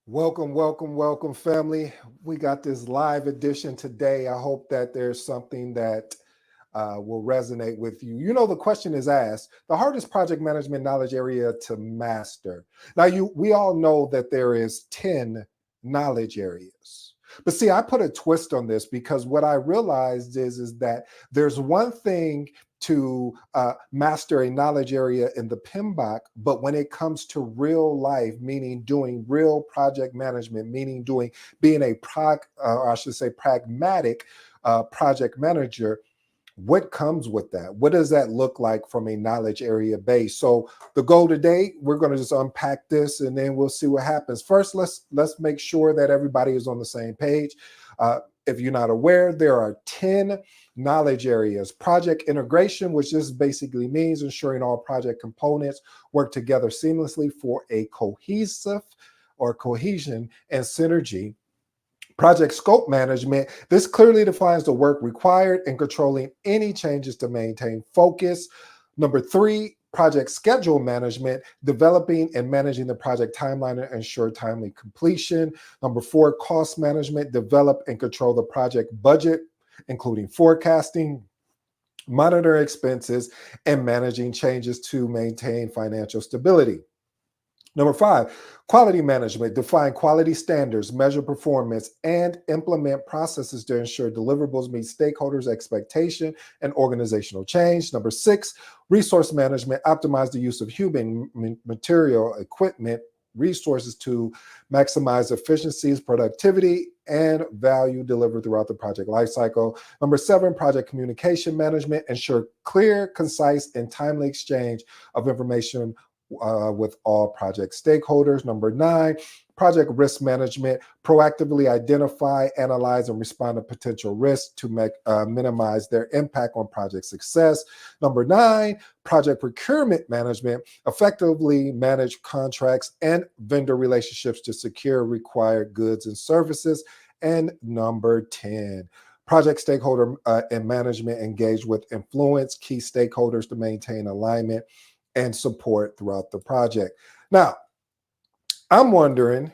Welcome, welcome, welcome, family. We got this live edition today. I hope that there's something that will resonate with you. You know, the question is asked: the hardest project management knowledge area to master. Now, we all know that there is 10 knowledge areas. But see, I put a twist on this because what I realized is that there's one thing to master a knowledge area in the PMBOK, but when it comes to real life, meaning doing real project management, meaning being a or I should say pragmatic project manager, what comes with that? What does that look like from a knowledge area base? So the goal today, we're going to just unpack this and then we'll see what happens. First, let's make sure that everybody is on the same page. If you're not aware, there are 10 knowledge areas. Project integration, which just basically means ensuring all project components work together seamlessly for a cohesion and synergy. Project scope management, this clearly defines the work required and controlling any changes to maintain focus. Number three, project schedule management, developing and managing the project timeline and ensure timely completion. Number four, cost management, develop and control the project budget, including forecasting, monitor expenses, and managing changes to maintain financial stability. Number five, quality management. Define quality standards, measure performance, and implement processes to ensure deliverables meet stakeholders' expectation and organizational change. Number six, resource management. Optimize the use of human, material, equipment, resources to maximize efficiencies, productivity, and value delivered throughout the project lifecycle. Number seven, project communication management. Ensure clear, concise, and timely exchange of information with all project stakeholders. Number nine, project risk management, proactively identify, analyze, and respond to potential risks to minimize their impact on project success. Number nine, project procurement management, effectively manage contracts and vendor relationships to secure required goods and services. And number 10, project stakeholder and management, engage with influence key stakeholders to maintain alignment and support throughout the project. Now, I'm wondering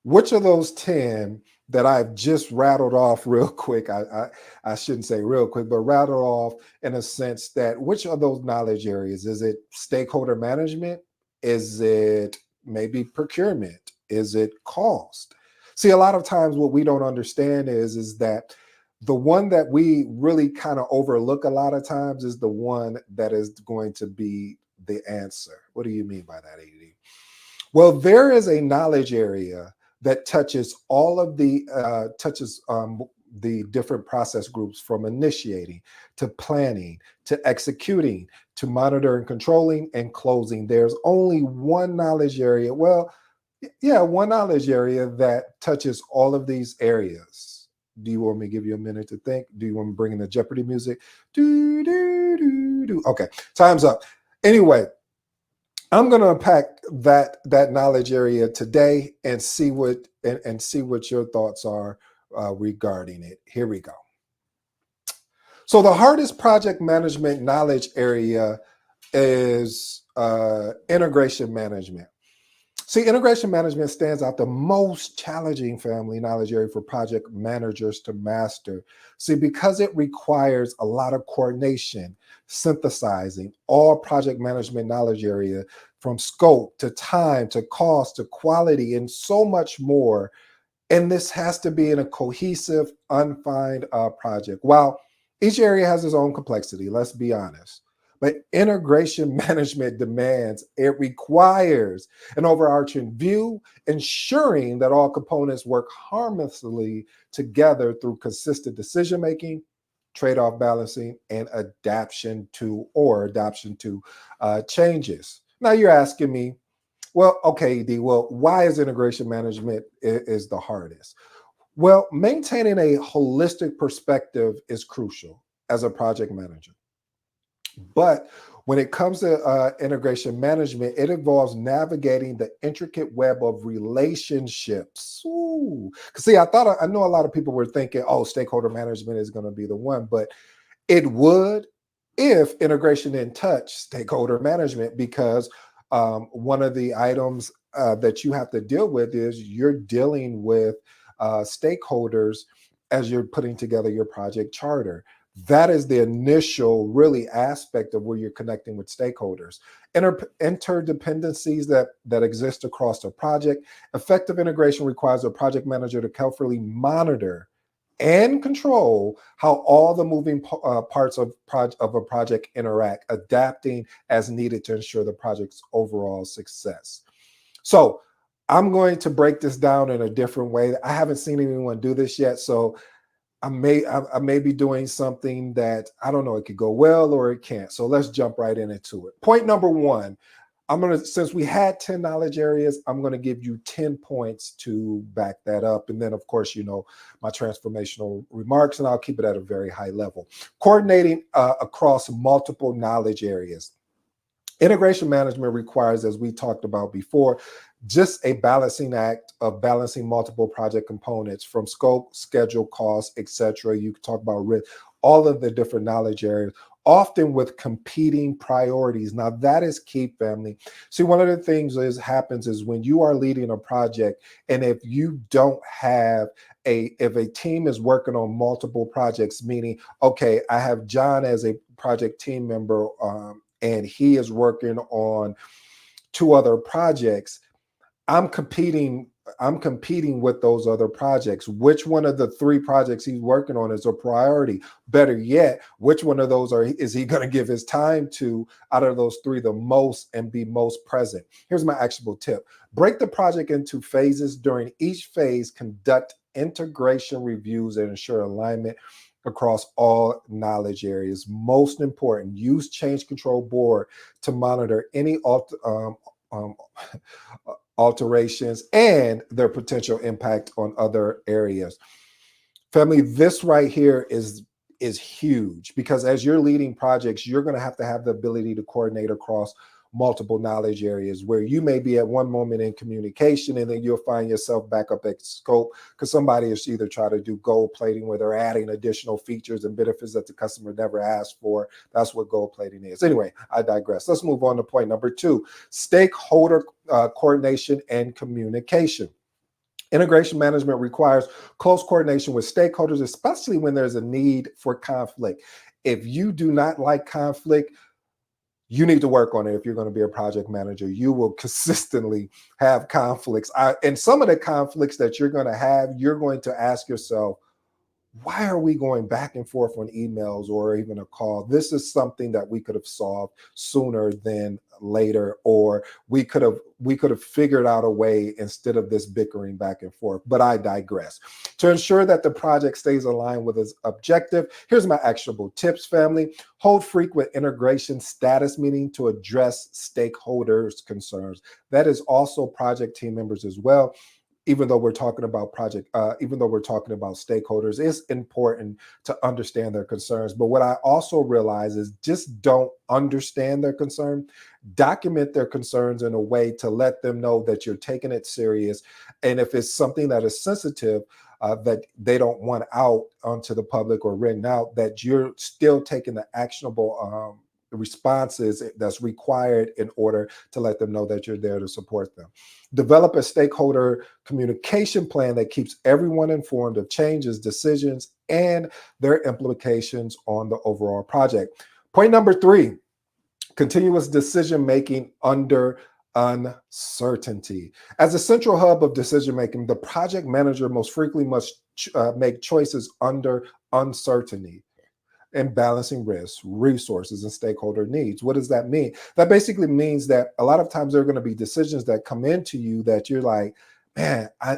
which of those 10 that I've just rattled off real quick, I shouldn't say real quick, but rattled off in a sense that which of those knowledge areas? Is it stakeholder management? Is it maybe procurement? Is it cost? See, a lot of times what we don't understand is that the one that we really kind of overlook a lot of times is the one that is going to be the answer. What do you mean by that, AD? Well, there is a knowledge area that touches all of the different process groups, from initiating to planning to executing to monitor and controlling and closing. There's only one knowledge area. Well, yeah, one knowledge area that touches all of these areas. Do you want me to give you a minute to think? Do you want me to bring in the Jeopardy music? Do, do, do, do. Okay, time's up. Anyway, I'm going to unpack that knowledge area today and see what your thoughts are regarding it. Here we go. So the hardest project management knowledge area is integration management. See, integration management stands out the most challenging family knowledge area for project managers to master. See, because it requires a lot of coordination, synthesizing all project management knowledge area, from scope to time to cost to quality and so much more. And this has to be in a cohesive, unfined project. While each area has its own complexity, let's be honest. But integration management demands, it requires an overarching view, ensuring that all components work harmoniously together through consistent decision making, trade-off balancing, and adaptation to changes. Now you're asking me, well, okay, D, well, why is integration management is the hardest? Well, maintaining a holistic perspective is crucial as a project manager. But when it comes to integration management, it involves navigating the intricate web of relationships. Ooh. See, I know a lot of people were thinking, oh, stakeholder management is going to be the one, but it would if integration didn't touch stakeholder management, because one of the items that you have to deal with is you're dealing with stakeholders as you're putting together your project charter. That is the initial really aspect of where you're connecting with stakeholders. Interdependencies that exist across a project. Effective integration requires a project manager to carefully monitor and control how all the moving parts of a project interact, adapting as needed to ensure the project's overall success. So I'm going to break this down in a different way. I haven't seen anyone do this yet, so I may be doing something that I don't know. It could go well or it can't. So let's jump right into it. Point number one. Since we had 10 knowledge areas, I'm going to give you 10 points to back that up. And then, of course, my transformational remarks, and I'll keep it at a very high level. Coordinating across multiple knowledge areas. Integration management requires, as we talked about before, just a balancing act of balancing multiple project components from scope, schedule, cost, etc. You can talk about risk, all of the different knowledge areas, often with competing priorities. Now that is key, family. See, one of the things happens is when you are leading a project, and if you don't have if a team is working on multiple projects, meaning, okay, I have John as a project team member, and he is working on 2 other projects. I'm competing with those other projects. Which one of the 3 projects he's working on is a priority? Better yet, which one of those is he going to give his time to out of those 3 the most and be most present? Here's my actionable tip. Break the project into phases. During each phase, conduct integration reviews and ensure alignment across all knowledge areas. Most important, use change control board to monitor any alterations and their potential impact on other areas. Family, this right here is huge, because as you're leading projects, you're going to have the ability to coordinate across multiple knowledge areas, where you may be at one moment in communication and then you'll find yourself back up at scope because somebody is either trying to do gold plating where they're adding additional features and benefits that the customer never asked for. That's what gold plating is. Anyway, I digress. Let's move on to point number 2, stakeholder coordination and communication. Integration management requires close coordination with stakeholders, especially when there's a need for conflict. If you do not like conflict, you need to work on it. If you're going to be a project manager, you will consistently have conflicts. And some of the conflicts that you're going to have, you're going to ask yourself, why are we going back and forth on emails or even a call? This is something that we could have solved sooner than later, or we could have figured out a way instead of this bickering back and forth. But I digress. To ensure that the project stays aligned with its objective, here's my actionable tips, family. Hold frequent integration status meeting to address stakeholders' concerns. That is also project team members as well. Even though we're talking about stakeholders, it's important to understand their concerns. But what I also realize is just don't understand their concern. Document their concerns in a way to let them know that you're taking it serious. And if it's something that is sensitive, that they don't want out onto the public or written out, that you're still taking the actionable responses that's required in order to let them know that you're there to support them. Develop a stakeholder communication plan that keeps everyone informed of changes, decisions, and their implications on the overall project. Point number 3, continuous decision-making under uncertainty. As a central hub of decision-making, the project manager most frequently must make choices under uncertainty and balancing risks, resources, and stakeholder needs. What does that mean? That basically means that a lot of times there are going to be decisions that come into you that you're like, man, I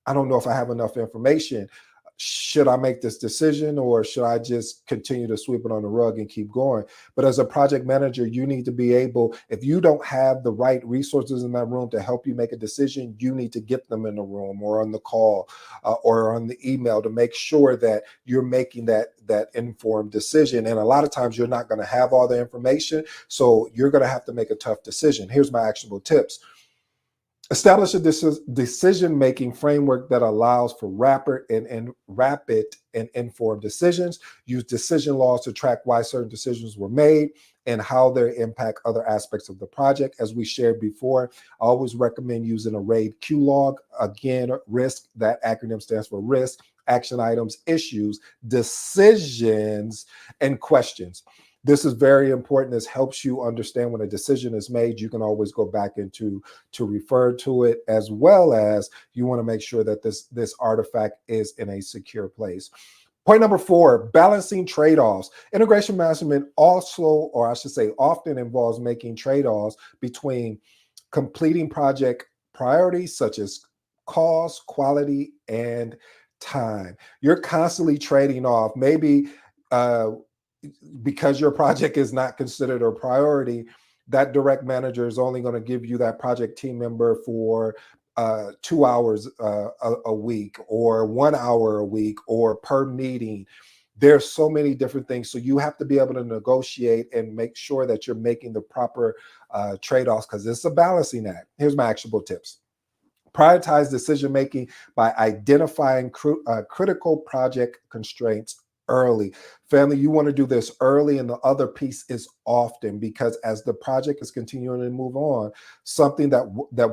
don't know if I have enough information. Should I make this decision, or should I just continue to sweep it on the rug and keep going? But as a project manager, you need to be able, if you don't have the right resources in that room to help you make a decision, you need to get them in the room or on the call or on the email to make sure that you're making that informed decision. And a lot of times you're not going to have all the information, so you're going to have to make a tough decision. Here's my actionable tips. Establish a decision-making framework that allows for rapid and informed decisions. Use decision laws to track why certain decisions were made and how they impact other aspects of the project. As we shared before, I always recommend using a RAID Q log. Again, risk, that acronym stands for risk, action items, issues, decisions, and questions. This is very important. This helps you understand when a decision is made. You can always go back into to refer to it, as well as you want to make sure that this artifact is in a secure place. Point number 4, balancing trade-offs. Integration management also, or I should say, often involves making trade-offs between completing project priorities such as cost, quality, and time. You're constantly trading off. Maybe uh, because your project is not considered a priority, that direct manager is only going to give you that project team member for 2 hours a week, or 1 hour a week, or per meeting. There's so many different things. So you have to be able to negotiate and make sure that you're making the proper trade-offs, because it's a balancing act. Here's my actionable tips. Prioritize decision making by identifying critical project constraints early. Family, you want to do this early, and the other piece is often, because as the project is continuing to move on, something that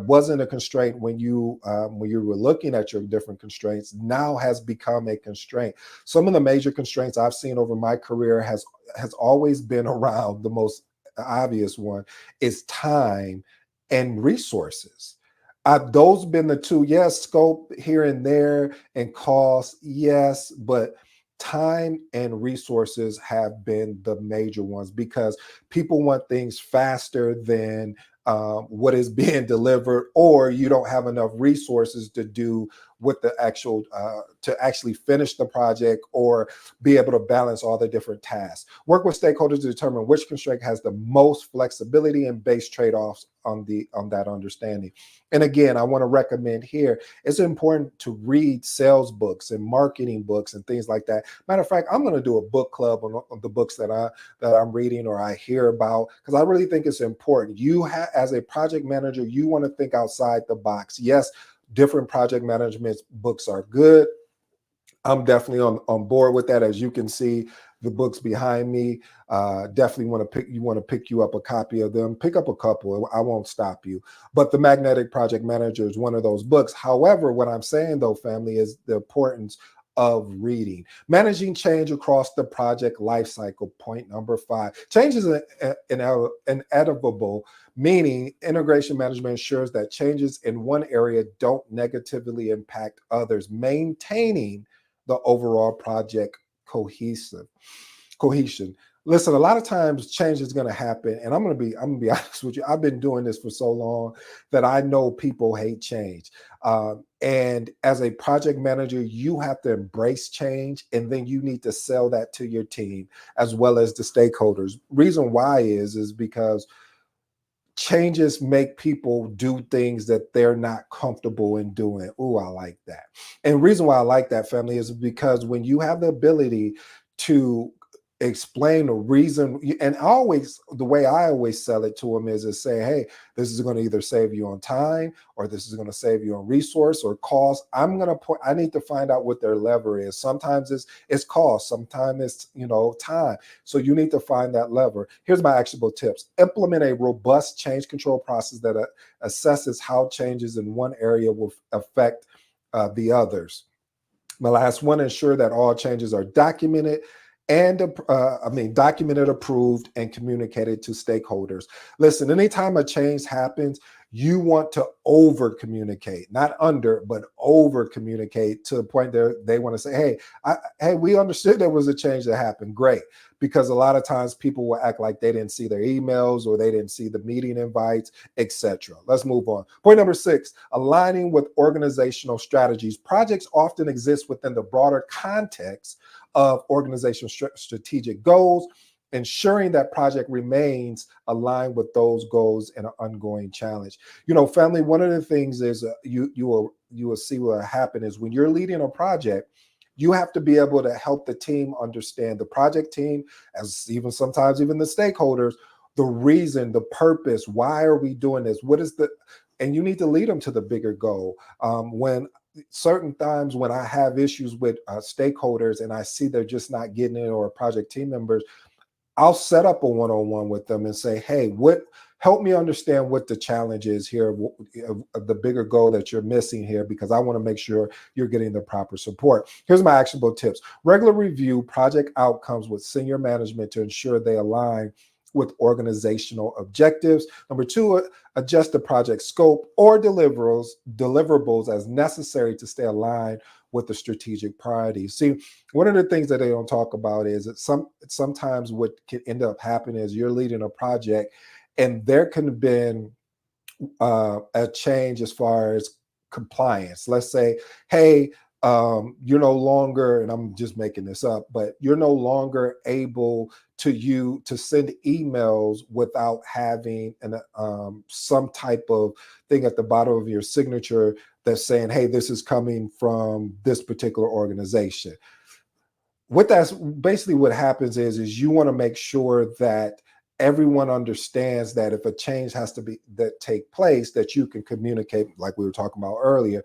wasn't a constraint when you were looking at your different constraints now has become a constraint. Some of the major constraints I've seen over my career has always been around, the most obvious one is time and resources. Those been the two. Yes, scope here and there, and cost, yes, but time and resources have been the major ones, because people want things faster than what is being delivered, or you don't have enough resources to do with the actual to actually finish the project or be able to balance all the different tasks. Work with stakeholders to determine which constraint has the most flexibility, and base trade-offs on that understanding. And again, I want to recommend here, it's important to read sales books and marketing books and things like that. Matter of fact, I'm going to do a book club on the books that I'm reading or I hear about, because I really think it's important. As a project manager, you want to think outside the box. Yes, different project management books are good. I'm definitely on board with that. As you can see, the books behind me, definitely want to pick you up a copy of them. Pick up a couple. I won't stop you. But the Magnetic Project Manager is one of those books. However, what I'm saying though, family, is the importance of reading. Managing change across the project lifecycle. Point number 5. Change is inevitable, meaning integration management ensures that changes in one area don't negatively impact others, maintaining the overall project cohesion. Listen, a lot of times change is going to happen, and I'm gonna be honest with you. I've been doing this for so long that I know people hate change. And as a project manager, you have to embrace change, and then you need to sell that to your team as well as the stakeholders. Reason why is because changes make people do things that they're not comfortable in doing. Oh, I like that. And reason why I like that, family, is because when you have the ability to explain the reason, and always the way I always sell it to them is to say, hey, this is going to either save you on time, or this is going to save you on resource or cost. I need to find out what their lever is. Sometimes it's cost, sometimes it's time. So you need to find that lever. Here's my actionable tips. Implement a robust change control process that assesses how changes in one area will affect the others. My last one, ensure that all changes are documented documented, approved, and communicated to stakeholders. Listen, anytime a change happens, you want to over communicate, not under, but over communicate, to the point that they want to say, hey, we understood there was a change that happened. Great. Because a lot of times people will act like they didn't see their emails, or they didn't see the meeting invites, etc. Let's move on. Point number 6, aligning with organizational strategies. Projects often exist within the broader context of organizational strategic goals, ensuring that project remains aligned with those goals and an ongoing challenge. Family, one of the things is you will see what happen is when you're leading a project, you have to be able to help the team understand, the project team, as sometimes even the stakeholders, the reason, the purpose, why are we doing this? And you need to lead them to the bigger goal. When certain times when I have issues with stakeholders and I see they're just not getting it, or project team members, I'll set up a one-on-one with them and say, hey, what help me understand what the challenge is here of the bigger goal that you're missing here, because I want to make sure you're getting the proper support. Here's my actionable tips. Regular review project outcomes with senior management to ensure they align with organizational objectives. Number two, adjust the project scope or deliverables as necessary to stay aligned with the strategic priorities. See, one of the things that they don't talk about is that sometimes what can end up happening is you're leading a project and there can have been a change as far as compliance. Let's say, hey, you're no longer, and I'm just making this up, but you're no longer able to send emails without having some type of thing at the bottom of your signature that's saying, hey, this is coming from this particular organization. What that's basically what happens is you want to make sure that everyone understands that if a change has to be that take place, that you can communicate, like we were talking about earlier,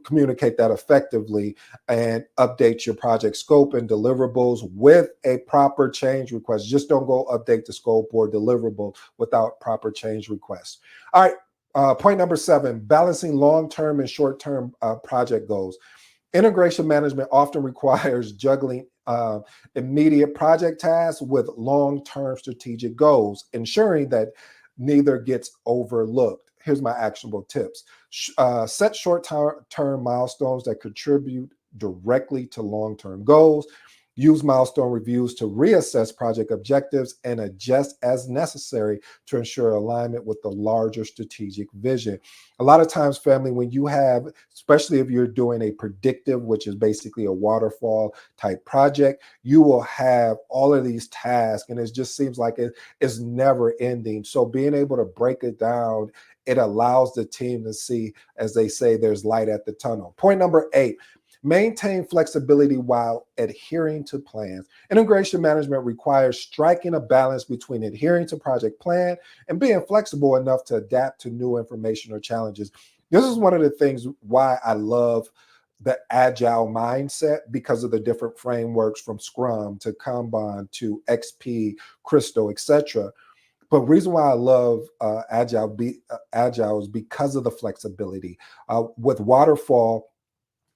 communicate that effectively and update your project scope and deliverables with a proper change request. Just don't go update the scope or deliverable without proper change requests. All right. Point number 7, balancing long-term and short-term project goals. Integration management often requires juggling immediate project tasks with long-term strategic goals, ensuring that neither gets overlooked. Here's my actionable tips. Set short-term milestones that contribute directly to long-term goals. Use milestone reviews to reassess project objectives and adjust as necessary to ensure alignment with the larger strategic vision. A lot of times, family, when you have, especially if you're doing a predictive, which is basically a waterfall type project, you will have all of these tasks and it just seems like it is never ending. So being able to break it down, it allows the team to see, as they say, there's light at the tunnel. Point number 8, maintain flexibility while adhering to plans. Integration management requires striking a balance between adhering to project plan and being flexible enough to adapt to new information or challenges. This is one of the things why I love the agile mindset, because of the different frameworks from Scrum to Kanban to XP, Crystal, etc. But reason why I love agile is because of the flexibility. With waterfall,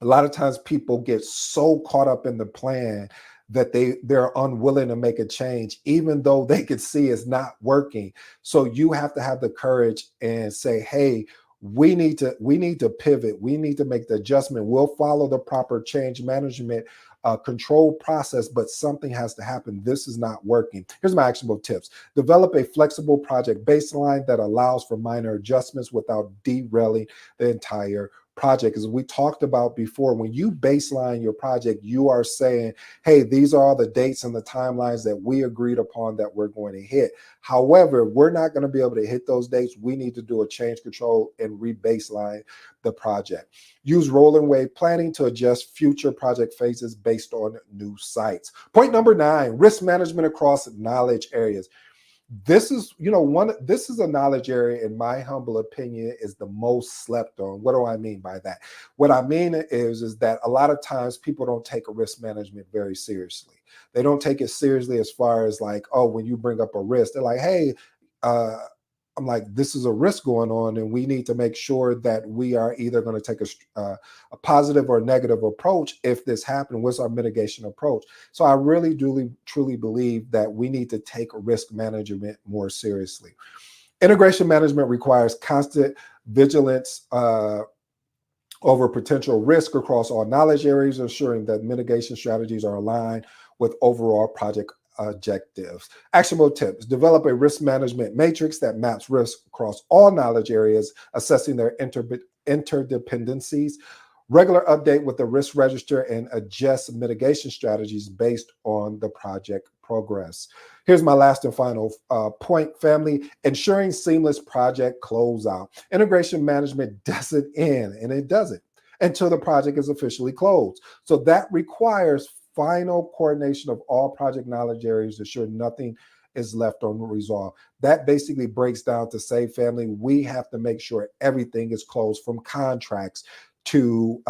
a lot of times people get so caught up in the plan that they're unwilling to make a change, even though they can see it's not working. So you have to have the courage and say, hey, we need to pivot. We need to make the adjustment. We'll follow the proper change management control process, but something has to happen. This is not working. Here's my actionable tips. Develop a flexible project baseline that allows for minor adjustments without derailing the entire project. As we talked about before, when you baseline your project, you are saying, hey, these are all the dates and the timelines that we agreed upon that we're going to hit. However, we're not going to be able to hit those dates. We need to do a change control and re-baseline the project. Use rolling wave planning to adjust future project phases based on new sites. Point number 9, risk management across knowledge areas. This is, this is a knowledge area, in my humble opinion, is the most slept on. What do I mean by that? What I mean is that a lot of times people don't take a risk management very seriously. They don't take it seriously as far as like, oh, when you bring up a risk, they're like, hey, I'm like, this is a risk going on, and we need to make sure that we are either going to take a positive or negative approach. If this happened, what's our mitigation approach? So I really do truly believe that we need to take risk management more seriously. Integration management requires constant vigilance over potential risk across all knowledge areas, ensuring that mitigation strategies are aligned with overall project objectives. Actionable tips: develop a risk management matrix that maps risk across all knowledge areas, assessing their interdependencies. Regular update with the risk register and adjust mitigation strategies based on the project progress. Here's my last and final point, family: ensuring seamless project closeout. Integration management doesn't end, and it doesn't, until the project is officially closed. So that requires final coordination of all project knowledge areas to ensure nothing is left unresolved. That basically breaks down to say, family, we have to make sure everything is closed, from contracts to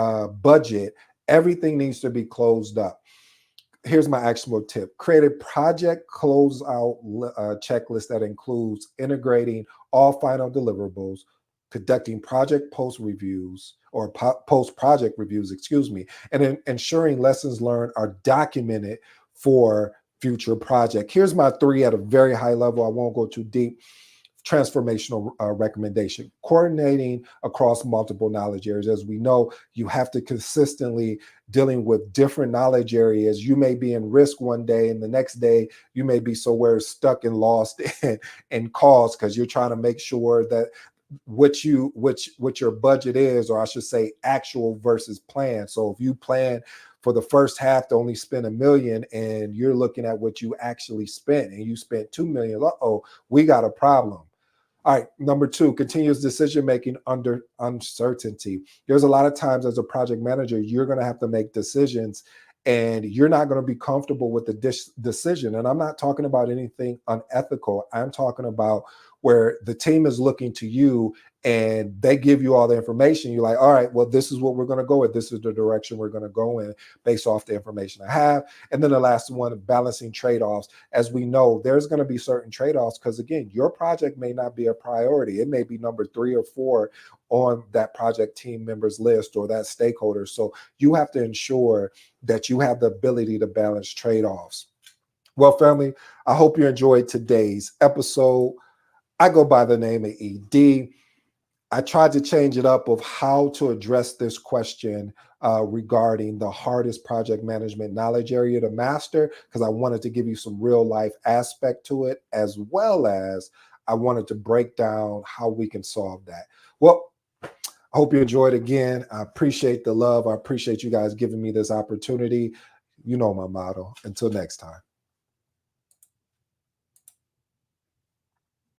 budget. Everything needs to be closed up. here's my actionable tip. Create a project closeout checklist that includes integrating all final deliverables, conducting project post reviews or post project reviews, excuse me, and ensuring lessons learned are documented for future project. Here's my three at a very high level. I won't go too deep. Transformational recommendation: coordinating across multiple knowledge areas. As we know, you have to consistently dealing with different knowledge areas. You may be in risk one day, and the next day you may be somewhere stuck and lost in cost, because you're trying to make sure that what your budget is, or I should say actual versus plan. So if you plan for the first half to only spend $1 million, and you're looking at what you actually spent and you spent $2 million, we got a problem. All right, number two, continuous decision making under uncertainty. There's a lot of times as a project manager, you're going to have to make decisions, and you're not going to be comfortable with the decision. And I'm not talking about anything unethical. I'm talking about where the team is looking to you and they give you all the information. You're like, all right, well, this is what we're going to go with. This is the direction we're going to go in based off the information I have. And then the last one, balancing trade-offs. As we know, there's going to be certain trade-offs, because again, your project may not be a priority. It may be number 3 or 4 on that project team members list or that stakeholder. So you have to ensure that you have the ability to balance trade-offs. Well, family, I hope you enjoyed today's episode. I go by the name of ED. I tried to change it up of how to address this question regarding the hardest project management knowledge area to master, because I wanted to give you some real life aspect to it, as well as I wanted to break down how we can solve that. Well, I hope you enjoyed. Again, I appreciate the love. I appreciate you guys giving me this opportunity. You know my motto. Until next time.